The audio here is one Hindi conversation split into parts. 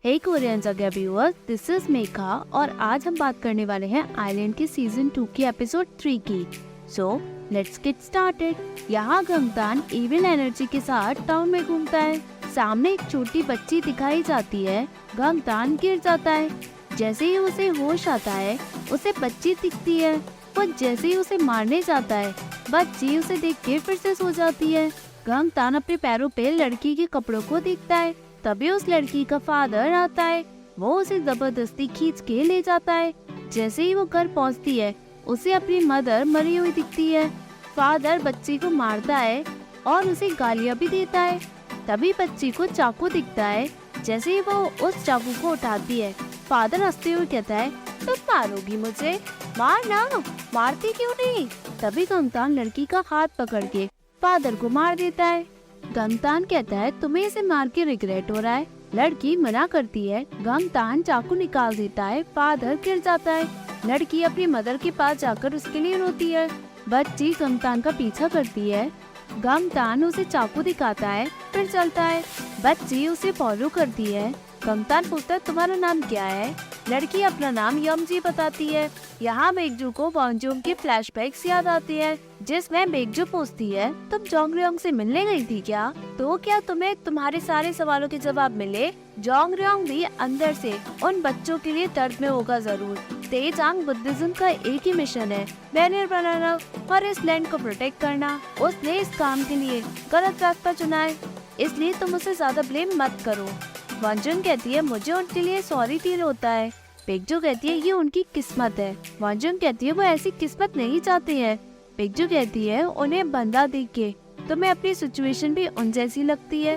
हे कोरियन जगह व्यूअर्स, दिस इज मेघा और आज हम बात करने वाले हैं आइलैंड के सीजन 2 की एपिसोड 3 की। So let's get started. यहाँ गंगतान इविल एनर्जी के साथ टाउन में घूमता है। सामने एक छोटी बच्ची दिखाई जाती है। गंगतान गिर जाता है। जैसे ही उसे होश आता है उसे बच्ची दिखती है। वो जैसे ही उसे मारने जाता है बच्ची उसे देख के फिर से सो जाती है। गंगतान अपने पैरों पे लड़की के कपड़ों को देखता है। तभी उस लड़की का फादर आता है। वो उसे जबरदस्ती खींच के ले जाता है। जैसे ही वो घर पहुंचती है उसे अपनी मदर मरी हुई दिखती है। फादर बच्ची को मारता है और उसे गालियां भी देता है। तभी बच्ची को चाकू दिखता है। जैसे ही वो उस चाकू को उठाती है फादर हंसते हुए कहता है, तुम मारोगी मुझे? मारना, मारती क्यों नहीं? तभी गंगतान लड़की का हाथ पकड़ के फादर को मार देता है। गंगतान कहता है, तुम्हें इसे मार के रिग्रेट हो रहा है? लड़की मना करती है। गंगतान चाकू निकाल देता है। फादर गिर जाता है। लड़की अपनी मदर के पास जाकर उसके लिए रोती है। बच्ची गंगतान का पीछा करती है। गंगतान उसे चाकू दिखाता है फिर चलता है। बच्ची उसे फॉलो करती है। गंगतान पूछता है, तुम्हारा नाम क्या है? लड़की अपना नाम यमजी बताती है। यहाँ बेगजू को वॉन्जोंग के फ्लैशबैक्स याद आती है, जिसमें बेगजू पूछती है, तुम जोंगरयोंग से मिलने गई थी क्या? तो क्या तुम्हें तुम्हारे सारे सवालों के जवाब मिले? जोंगरयोंग भी अंदर से उन बच्चों के लिए दर्द में होगा जरूर। तेजांग बुद्धिज्म का एक ही मिशन है, बैरियर बनाना और इस लैंड को प्रोटेक्ट करना। उसने इस काम के लिए गलत रास्ता चुना है, इसलिए तुम उसे ज्यादा ब्लेम मत करो। वॉन्जोंग कहती है, मुझे उनके लिए सॉरी फील होता है। बेगजू कहती है, ये उनकी किस्मत है। वॉन्जोंग कहती है, वो ऐसी किस्मत नहीं चाहती है। बेगजू कहती है, उन्हें बंदा देख के तुम्हें अपनी सिचुएशन भी उन जैसी लगती है।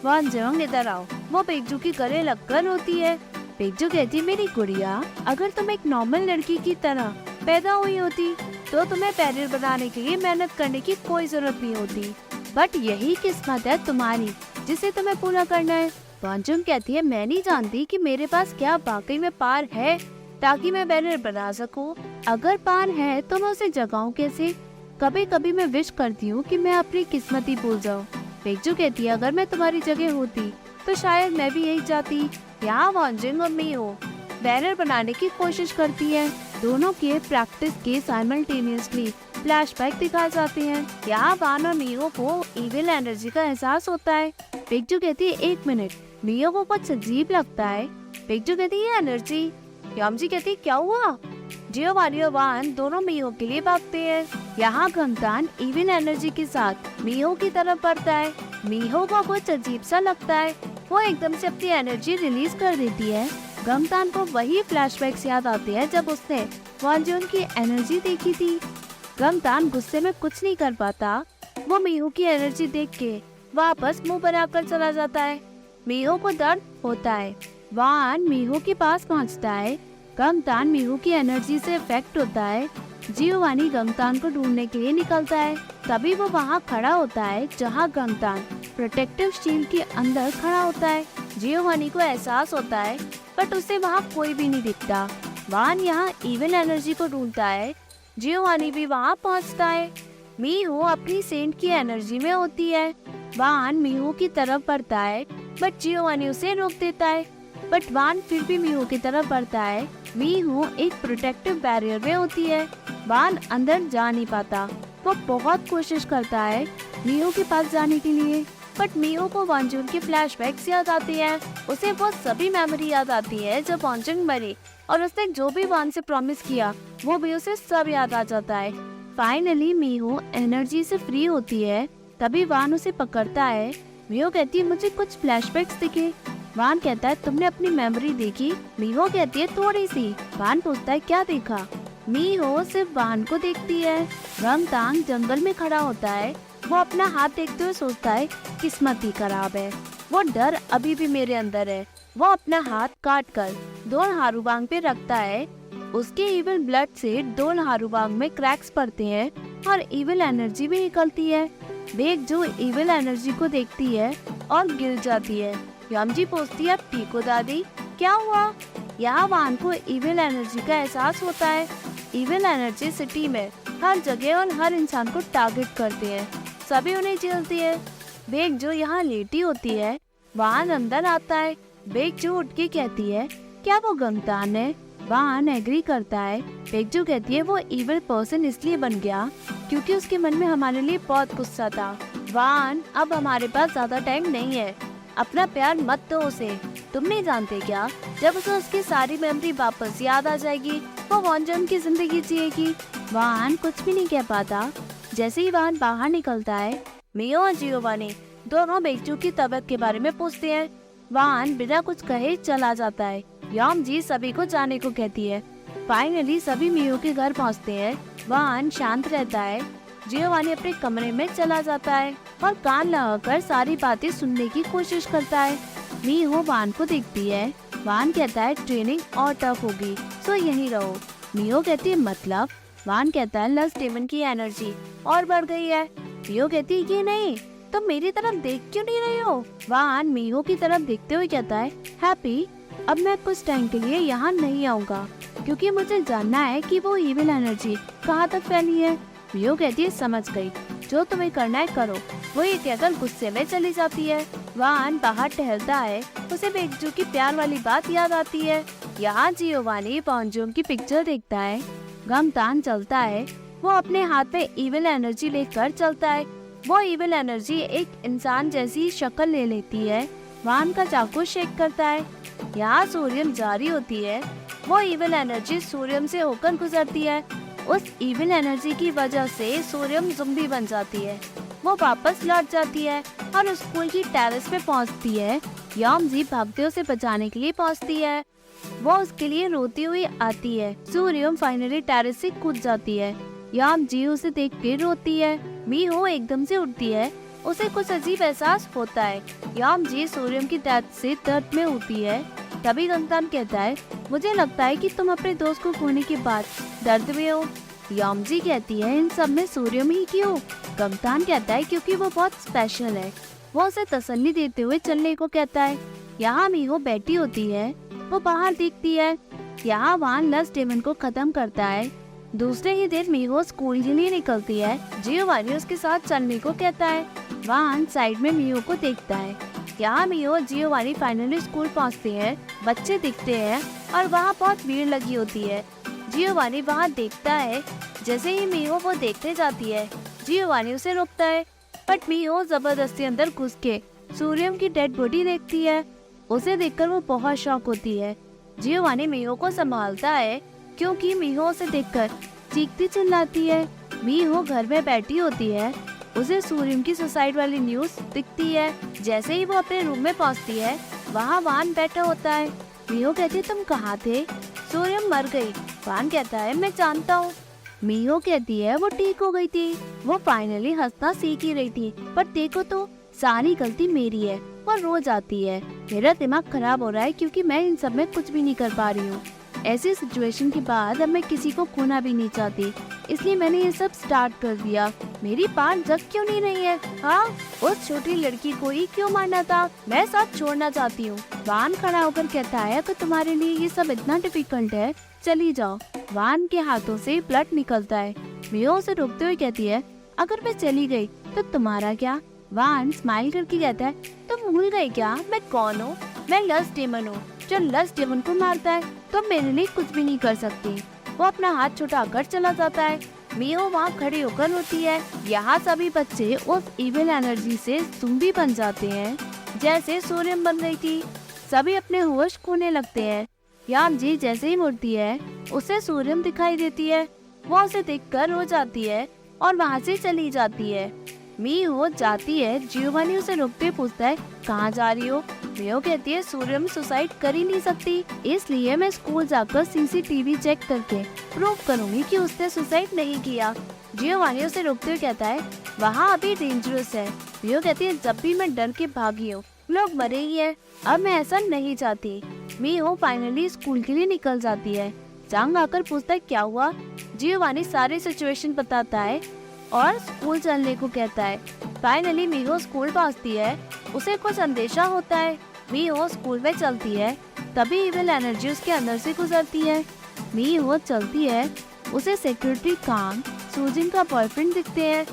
वॉन्जोंग इधर आओ। वो बेगजू की गले लगकर रोती है। बेगजू कहती है, मेरी गुड़िया, अगर तुम एक नॉर्मल लड़की की तरह पैदा हुई होती तो तुम्हें बैरियर बनाने के लिए मेहनत करने की कोई जरूरत नहीं होती। बट यही किस्मत है तुम्हारी जिसे तुम्हें पूरा करना है। वॉन्जोंग कहती है, मैं नहीं जानती कि मेरे पास क्या वाकई में पावर है ताकि मैं बैरियर बना सकूं। अगर पावर है तो मैं उसे जगाऊं कैसे? कभी कभी मैं विश करती हूँ कि मैं अपनी किस्मत ही भूल जाऊँ। बेगजू कहती है, अगर मैं तुम्हारी जगह होती तो शायद मैं भी यही चाहती। यहाँ वॉन्जोंग और मिहो बैरियर बनाने की कोशिश करती है। दोनों के प्रैक्टिस के साइमल्टेनियसली फ्लैशबैक दिखाए जाते हैं। यहाँ वान और मिहो को इविल एनर्जी का एहसास होता है। बेगजू कहती है, एक मिनट, मिहो को कुछ अजीब लगता है। बेगजू कहती है, एनर्जी। यमजी कहती है, क्या हुआ? जियोवानी और वान दोनों मिहो के लिए भागते हैं। यहाँ गंगतान इविल एनर्जी के साथ मिहो की तरफ बढ़ता है। मिहो को कुछ अजीब सा लगता है। वो एकदम से अपनी एनर्जी रिलीज कर देती है। गंगतान को वही फ्लैशबैक्स याद आते हैं जब उसने वॉन्जोंग की एनर्जी देखी थी। गंगतान गुस्से में कुछ नहीं कर पाता। वो मिहो की एनर्जी देख के वापस मुंह बनाकर चला जाता है। मिहो को दर्द होता है। वान मिहो के पास पहुंचता है। गंगतान मिहो की एनर्जी से इफेक्ट होता है। जियोवानी गंगतान को ढूंढने के लिए निकलता है। तभी वो वहाँ खड़ा होता है जहाँ गंगतान प्रोटेक्टिव शील्ड के अंदर खड़ा होता है। जियोवानी को एहसास होता है बट उसे वहाँ कोई भी नहीं दिखता। वान यहाँ इविल एनर्जी को ढूंढता है। जियोवानी भी वहाँ पहुँचता है। मिहो अपनी सेंट की एनर्जी में होती है। वान मिहो की तरफ बढ़ता है बट जियोवानी उसे रोक देता है। बट वान फिर भी मिहो की तरफ बढ़ता है। मिहो एक प्रोटेक्टिव बैरियर में होती है। वान अंदर जा नहीं पाता। वो बहुत कोशिश करता है मिहो के पास जाने के लिए बट मिहो को वॉन्जोंग के फ्लैशबैक्स याद आते हैं। उसे वो सभी मेमोरी याद आती है जब वॉन्जोंग मरी और उसने जो भी वान से प्रॉमिस किया वो भी उसे सब याद आ जाता है। फाइनली मिहो एनर्जी से फ्री होती है। तभी वान उसे पकड़ता है। मिहो कहती है, मुझे कुछ फ्लैशबैक्स दिखे। वान कहता है, तुमने अपनी मेमोरी देखी? मिहो कहती है, थोड़ी सी। वान पूछता है, क्या देखा? मिहो सिर्फ वान को देखती है। गंगतान जंगल में खड़ा होता है। वो अपना हाथ देखते हुए सोचता है, किस्मत ही खराब है। वो डर अभी भी मेरे अंदर है। वो अपना हाथ काट कर दोन हारूबांग पे रखता है। उसके इविल ब्लड से दोन हारूबांग में क्रैक्स पड़ते हैं और इविल एनर्जी भी निकलती है। बेगजू इविल एनर्जी को देखती है और गिर जाती है। यमजी पूछती है, अब ठीक हो दादी? क्या हुआ? यहाँ वान को इविल एनर्जी का एहसास होता है। इविल एनर्जी सिटी में हर जगह और हर इंसान को टारगेट करते हैं। सभी उन्हें झेलती है। बेगजू यहाँ लेटी होती है। वान अंदर आता है। बेकजू उठ के कहती है, क्या वो गंगतान है? वान एग्री करता है। बेकजू कहती है, वो इविल पर्सन इसलिए बन गया क्योंकि उसके मन में हमारे लिए बहुत गुस्सा था। वान, अब हमारे पास ज्यादा टाइम नहीं है, अपना प्यार मत दो उसे। तुम नहीं जानते क्या, जब उसे उसकी सारी मेमोरी वापस याद आ जाएगी वो वॉन्जम की जिंदगी जिएगी। वान कुछ भी नहीं कह पाता। जैसे ही वान बाहर निकलता है, मियो और जियोवानी दोनों बेकजू की तबीयत के बारे में पूछते हैं। वान बिना कुछ कहे चला जाता है। यॉम जी सभी को जाने को कहती है। फाइनली सभी मियो के घर पहुंचते हैं। वान शांत रहता है। जियोवानी अपने कमरे में चला जाता है और कान लगाकर सारी बातें सुनने की कोशिश करता है। मियो वान को देखती है। वान कहता है, ट्रेनिंग और टफ होगी, सो यहीं रहो। मियो कहती है, मतलब? वान कहता है, लस्ट डेमन की एनर्जी और बढ़ गई है। मियो कहती है, ये नहीं, तुम मेरी तरफ देख क्यों नहीं रहे हो? वान मियो की तरफ देखते हुए कहता है, हैप्पी, अब मैं कुछ टाइम के लिए यहाँ नहीं आऊँगा क्योंकि मुझे जानना है कि वो इविल एनर्जी कहाँ तक फैली है। मियो कहती है, समझ गई, जो तुम्हें करना है करो। वो ये कहकर गुस्से में चली जाती है। वान बाहर टहलता है। उसे बेकजू की प्यार वाली बात याद आती है। यहाँ जियोवानी वॉन्जम की पिक्चर देखता है। गमतान चलता है। वो अपने हाथ में इविल एनर्जी लेकर चलता है। वो इविल एनर्जी एक इंसान जैसी शक्ल ले लेती है। वान का चाकू शेक करता है। यहाँ सूर्यम जारी होती है। वो इविल एनर्जी सूर्यम से होकर गुजरती है। उस इविल एनर्जी की वजह से सूर्यम ज़ुम्बी बन जाती है। वो वापस लौट जाती है और स्कूल की टेरेस पे पहुंचती है। यामजी भागते उसे बचाने के लिए पहुंचती है। वो उसके लिए रोती हुई आती है। सूर्यम फाइनली टेरेस से कूद जाती है। यामजी उसे देख के रोती है। मीहो एकदम से उठती है। उसे कुछ अजीब एहसास होता है। यामजी सूर्यम की डेथ से दर्द में होती है। तभी गंगतान कहता है, मुझे लगता है कि तुम अपने दोस्त को खोने के बाद दर्द में हो। यामजी कहती है, इन सब में सूर्यम ही क्यों? गंगतान कहता है, क्योंकि वो बहुत स्पेशल है। वो उसे तसल्ली देते हुए चलने को कहता है। यहाँ मीहो बैठी होती है। वो बाहर देखती है। यहाँ वान लस्ट डेमन को खत्म करता है। दूसरे ही दिन मीहो स्कूल के लिए निकलती है। जियोवानी उसके साथ चलने को कहता है। वान साइड में मीहो को देखता है। यहाँ मीहो और जियोवानी फाइनली स्कूल पहुँचते हैं। बच्चे दिखते हैं और वहाँ बहुत भीड़ लगी होती है। जियोवानी वहाँ देखता है। जैसे ही मीहो वो देखने जाती है, जियोवानी उसे रोकता है, बट मीहो जबरदस्ती अंदर घुस के सूर्यम की डेड बॉडी देखती है। उसे देखकर वो बहुत शॉक होती है। जियोवानी मीहो को संभालता है क्योंकि मीहो उसे देखकर चीखती चिल्लाती है। मीहो घर में बैठी होती है। उसे सूर्यम की सुसाइड वाली न्यूज दिखती है। जैसे ही वो अपने रूम में पहुंचती है, वहाँ वान बैठा होता है। मीहो कहती है, तुम कहाँ थे? सूर्यम मर गई। वान कहता है, मैं जानता हूँ। मीहो कहती है, वो ठीक हो गई थी। वो फाइनली हंसना सीख ही रही थी, पर देखो तो सारी गलती मेरी है। वो रो जाती है। मेरा दिमाग खराब हो रहा है क्योंकि मैं इन सब में कुछ भी नहीं कर पा रही हूँ। ऐसी सिचुएशन के बाद अब मैं किसी को खोना भी नहीं चाहती, इसलिए मैंने ये सब स्टार्ट कर दिया। मेरी पान जग क्यों नहीं रही है? हाँ, उस छोटी लड़की को ही क्यों मारना था? मैं साथ छोड़ना चाहती हूँ। वान खड़ा होकर कहता है, अगर तुम्हारे लिए ये सब इतना डिफिकल्ट है, चली जाओ। वान के हाथों से ब्लड निकलता है। मीहो उसे रोकते हुए कहती है, अगर मैं चली गई तो तुम्हारा क्या? वान स्माइल करके कहता है, तुम भूल गए क्या मैं कौन हूँ? मैं लस्ट डेमन हूँ, जो लस्ट डेमन को मारता है। तुम मेरे लिए कुछ भी नहीं कर सकती। वो अपना हाथ छुटाकर चला जाता है। मीहो वहाँ खड़ी होकर रोती है। यहाँ सभी बच्चे उस इविल एनर्जी से ज़ुम्बी बन जाते हैं, जैसे सूर्यम बन गई थी। सभी अपने होश खोने लगते हैं। यामजी जैसे ही मुड़ती है, उसे सूर्यम दिखाई देती है। वो उसे देखकर रो जाती है और वहाँ से चली जाती है। मीहो जाती है। जियोवानी उसे रोकते पूछता है, कहाँ जा रही हो? मीहो कहती है, सूर्यम सुसाइड कर ही नहीं सकती, इसलिए मैं स्कूल जाकर सीसीटीवी चेक करके प्रूव करूंगी कि उसने सुसाइड नहीं किया। जियोवानी उसे रोकते हुए कहता है, वहाँ अभी डेंजरस है। मीहो कहती है, जब भी मैं डर के भागी हूँ लोग मरे ही है, अब मैं ऐसा नहीं चाहती। मीहो फाइनली स्कूल के लिए निकल जाती है। चांग आकर पूछता है, क्या हुआ? जियोवानी सारी सिचुएशन बताता है और स्कूल चलने को कहता है। फाइनली मीहो स्कूल पहुंचती है। उसे कुछ अंदेशा होता है। मीहो स्कूल में चलती है, तभी इविल एनर्जी उसके अंदर से गुजरती है। मीहो चलती है। उसे सिक्योरिटी कांग सूजिन का बॉयफ्रेंड दिखते हैं।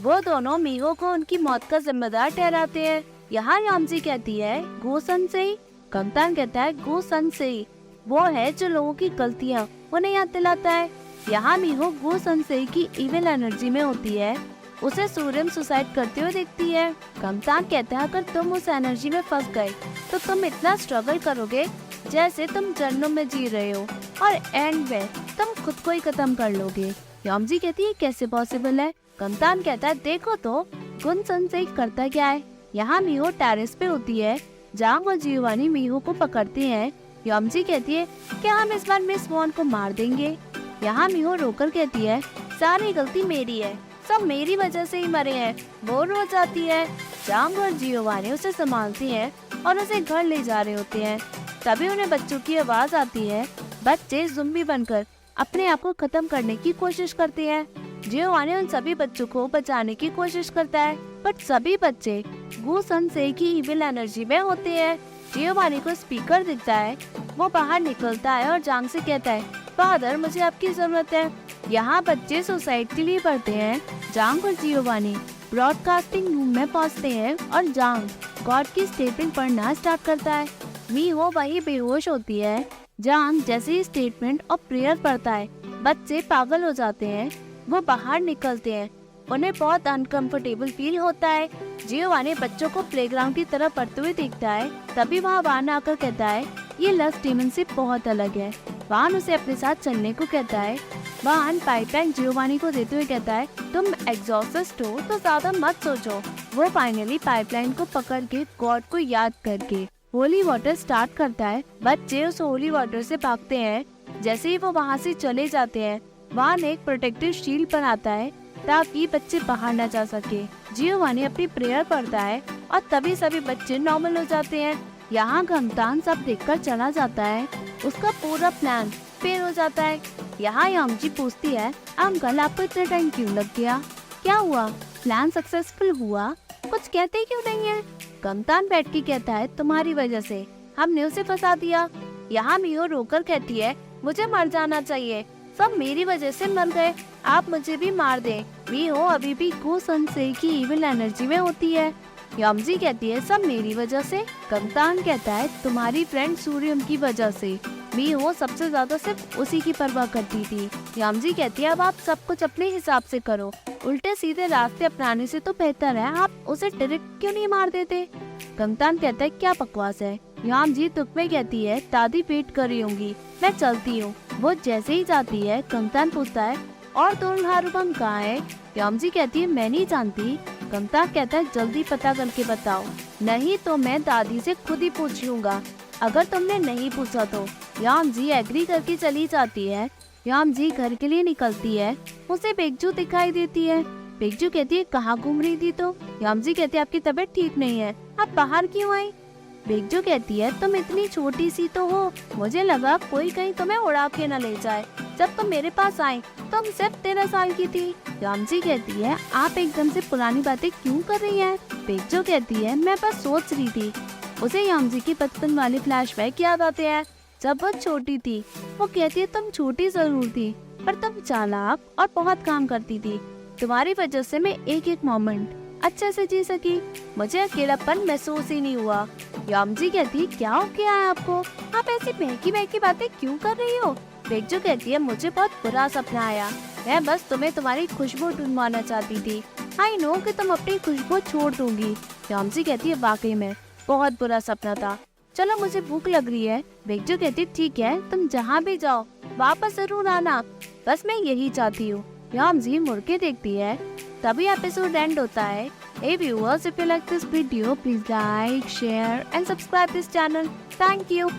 वो दोनों मीहो को उनकी मौत का जिम्मेदार ठहराते हैं। यहाँ यामजी कहती है, गोसन से कंगतान कहता है गो सनसेई, वो है जो लोगों की गलतियाँ उन्हें याद दिलाता है। यहाँ मीहो गो सनसेई की इविल एनर्जी में होती है, उसे सूर्यम सुसाइड करते हुए देखती है। कंगतान कहता है अगर तुम उस एनर्जी में फंस गए तो तुम इतना स्ट्रगल करोगे जैसे तुम जन्नों में जी रहे हो, और एंड में तुम खुद को ही खत्म कर लोगे। यामजी कहती है कैसे पॉसिबल है। कंगतान कहता है देखो तो गुन सनसेई करता क्या है। यहाँ मीहो टेरेस पे होती है, जांग और जियोवानी मीहो को पकड़ते हैं। यामजी कहती है क्या हम इस बार मिस वॉन को मार देंगे। यहाँ मीहो रोकर कहती है सारी गलती मेरी है, सब मेरी वजह से ही मरे हैं। वो रो जाती है। जांग और जियोवानी उसे संभालती हैं और उसे घर ले जा रहे होते हैं। तभी उन्हें बच्चों की आवाज आती है। बच्चे ज़ुम्बी बनकर अपने आप को खत्म करने की कोशिश करते हैं। जियोवानी उन सभी बच्चों को बचाने की कोशिश करता है, बट सभी बच्चे गो सनसेई की इविल एनर्जी में होते हैं। जियोवानी को स्पीकर दिखता है, वो बाहर निकलता है और जांग से कहता है फादर मुझे आपकी जरूरत है। यहाँ बच्चे सुसाइड के लिए पढ़ते हैं। जांग और जियोवानी ब्रॉडकास्टिंग रूम में पहुँचते हैं और जांग गॉड की स्टेटमेंट पढ़ना स्टार्ट करता है। मीहो वही बेहोश होती है। जांग जैसे ही स्टेटमेंट और प्रेयर पढ़ता है बच्चे पागल हो जाते हैं। वो बाहर निकलते हैं, उन्हें बहुत अनकंफर्टेबल फील होता है। जियोवानी बच्चों को प्लेग्राउंड की तरफ पढ़ते हुए देखता है। तभी वहाँ वान आकर कहता है ये लस्ट डीमन से बहुत अलग है। वान उसे अपने साथ चलने को कहता है। वान पाइपलाइन जियोवानी को देते हुए कहता है तुम एग्जॉस्ट हो तो ज्यादा मत सोचो। वो फाइनली पाइपलाइन को पकड़ के गॉड को याद करके होली वाटर स्टार्ट करता है। बच्चे उस होली वाटर से भागते हैं। जैसे ही वो वहाँ से चले जाते हैं वान एक प्रोटेक्टिव शील्ड बनाता है ताकि बच्चे बाहर न जा सके। जियोवानी अपनी प्रेयर पढ़ता है और तभी सभी बच्चे नॉर्मल हो जाते हैं। यहाँ कंगतान सब देखकर चला जाता है, उसका पूरा प्लान फेल हो जाता है। यहाँ यामजी पूछती है अंकल आपको इतना टाइम क्यों लग गया, क्या हुआ, प्लान सक्सेसफुल हुआ, कुछ कहते क्यों नहीं है। कंगतान बैठ के कहता है तुम्हारी वजह से हमने उसे फंसा दिया। यहाँ मीहो रोकर कहती है मुझे मर जाना चाहिए, सब मेरी वजह से मर गए, आप मुझे भी मार दें। मीहो अभी भी गो सनसेई की इविल एनर्जी में होती है। यामजी कहती है सब मेरी वजह से। कंगतान कहता है तुम्हारी फ्रेंड सूर्यम की वजह से। मीहो सबसे ज्यादा सिर्फ उसी की परवाह करती थी। यामजी कहती है अब आप सब कुछ अपने हिसाब से करो, उल्टे सीधे रास्ते अपनाने से तो बेहतर है आप उसे डायरेक्ट क्यों नहीं मार देते। कंगतान कहता है क्या बकवास है। यामजी तुक में कहती है दादी वेट कर रही होंगी, मैं चलती हूँ। वो जैसे ही जाती है कंगतान पूछता है और दोनों कहाँ है। यामजी कहती है मैं नहीं जानती। कंगतान कहता है जल्दी पता करके बताओ, नहीं तो मैं दादी से खुद ही पूछ लूंगा, अगर तुमने नहीं पूछा तो। यामजी एग्री करके चली जाती है। यामजी घर के लिए निकलती है, उसे बेगजू दिखाई देती है। बेगजू कहती है कहाँ घूम रही थी तो। यामजी कहती है आपकी तबीयत ठीक नहीं है, आप बाहर क्यों आई। बेगजू कहती है तुम इतनी छोटी सी तो हो, मुझे लगा कोई कहीं तुम्हें उड़ा के न ले जाए। जब तुम मेरे पास आई तुम सिर्फ 13 साल की थी। यामजी कहती है आप एकदम से पुरानी बातें क्यों कर रही हैं। बेगजू कहती है मैं बस सोच रही थी। उसे यामजी की बचपन वाले फ्लैशबैक याद आते हैं जब वो छोटी थी। वो कहती है तुम छोटी जरूर थी पर तुम चालाक और बहुत काम करती थी, तुम्हारी वजह से मैं एक एक मोमेंट अच्छे से जी सकी, मुझे अकेलापन महसूस ही नहीं हुआ। यामजी कहती है क्या हो गया है आपको, आप ऐसी बहकी बहकी बातें क्यों कर रही हो। बेगजू कहती है मुझे बहुत बुरा सपना आया, मैं बस तुम्हें तुम्हारी खुशबू ढूंढवाना चाहती थी। आई नो कि तुम अपनी खुशबू छोड़ दूंगी। यामजी कहती है वाकई में बहुत बुरा सपना था, चलो मुझे भूख लग रही है। बेगजू कहती ठीक है तुम जहाँ भी जाओ वापस जरूर आना, बस मैं यही चाहती हूँ। यामजी मुड़ के देखती है। तभी एपिसोड एंड होता है। Hey viewers, if you like this video, please like, share and subscribe this channel. Thank you.